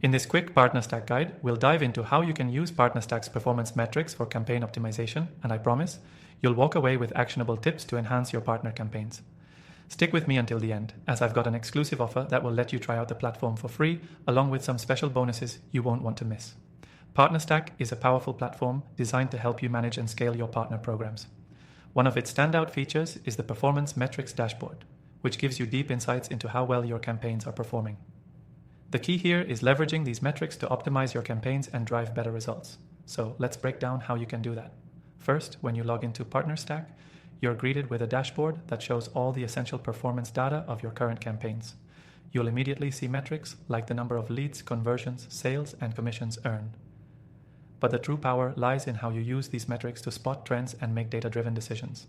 In this quick PartnerStack guide, we'll dive into how you can use PartnerStack's performance metrics for campaign optimization, and I promise you'll walk away with actionable tips to enhance your partner campaigns. Stick with me until the end, as I've got an exclusive offer that will let you try out the platform for free, along with some special bonuses you won't want to miss. PartnerStack is a powerful platform designed to help you manage and scale your partner programs. One of its standout features is the Performance Metrics Dashboard, which gives you deep insights into how well your campaigns are performing. The key here is leveraging these metrics to optimize your campaigns and drive better results. So let's break down how you can do that. First, when you log into PartnerStack, you're greeted with a dashboard that shows all the essential performance data of your current campaigns. You'll immediately see metrics like the number of leads, conversions, sales, and commissions earned. But the true power lies in how you use these metrics to spot trends and make data-driven decisions.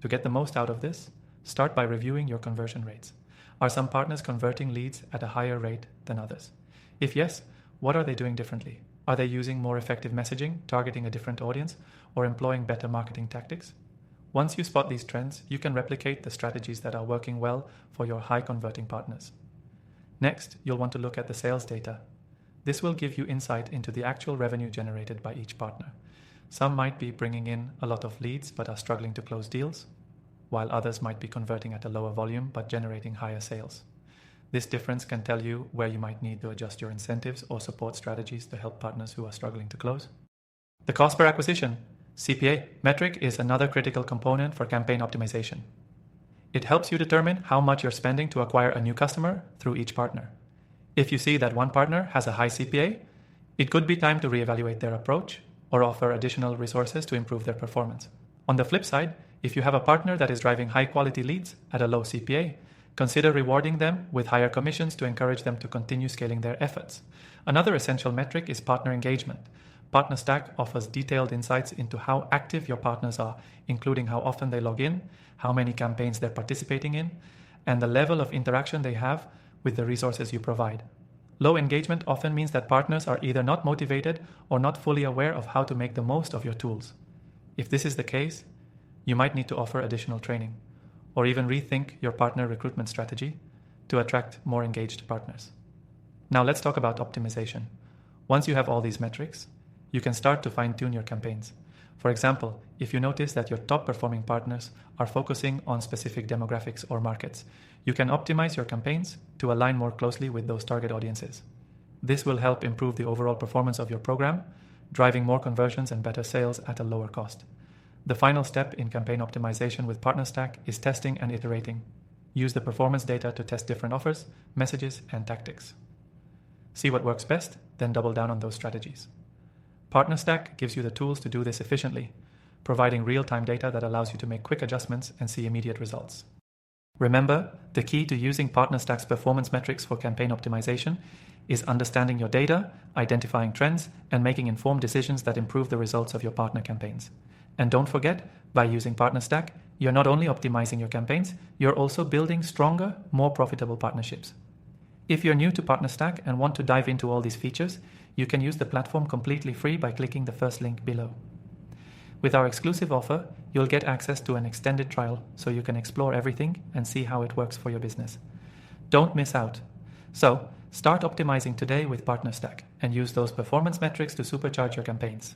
To get the most out of this, start by reviewing your conversion rates. Are some partners converting leads at a higher rate than others? If yes, what are they doing differently? Are they using more effective messaging, targeting a different audience, or employing better marketing tactics? Once you spot these trends, you can replicate the strategies that are working well for your high-converting partners. Next, you'll want to look at the sales data. This will give you insight into the actual revenue generated by each partner. Some might be bringing in a lot of leads but are struggling to close deals, while others might be converting at a lower volume but generating higher sales. This difference can tell you where you might need to adjust your incentives or support strategies to help partners who are struggling to close. The cost per acquisition, CPA, metric is another critical component for campaign optimization. It helps you determine how much you're spending to acquire a new customer through each partner. If you see that one partner has a high CPA, it could be time to reevaluate their approach or offer additional resources to improve their performance. On the flip side, if you have a partner that is driving high-quality leads at a low CPA, consider rewarding them with higher commissions to encourage them to continue scaling their efforts. Another essential metric is partner engagement. PartnerStack offers detailed insights into how active your partners are, including how often they log in, how many campaigns they're participating in, and the level of interaction they have with the resources you provide. Low engagement often means that partners are either not motivated or not fully aware of how to make the most of your tools. If this is the case, you might need to offer additional training, or even rethink your partner recruitment strategy to attract more engaged partners. Now let's talk about optimization. Once you have all these metrics, you can start to fine-tune your campaigns. For example, if you notice that your top-performing partners are focusing on specific demographics or markets, you can optimize your campaigns to align more closely with those target audiences. This will help improve the overall performance of your program, driving more conversions and better sales at a lower cost. The final step in campaign optimization with PartnerStack is testing and iterating. Use the performance data to test different offers, messages, and tactics. See what works best, then double down on those strategies. PartnerStack gives you the tools to do this efficiently, providing real-time data that allows you to make quick adjustments and see immediate results. Remember, the key to using PartnerStack's performance metrics for campaign optimization is understanding your data, identifying trends, and making informed decisions that improve the results of your partner campaigns. And don't forget, by using PartnerStack, you're not only optimizing your campaigns, you're also building stronger, more profitable partnerships. If you're new to PartnerStack and want to dive into all these features, you can use the platform completely free by clicking the first link below. With our exclusive offer, you'll get access to an extended trial so you can explore everything and see how it works for your business. Don't miss out. So, start optimizing today with PartnerStack and use those performance metrics to supercharge your campaigns.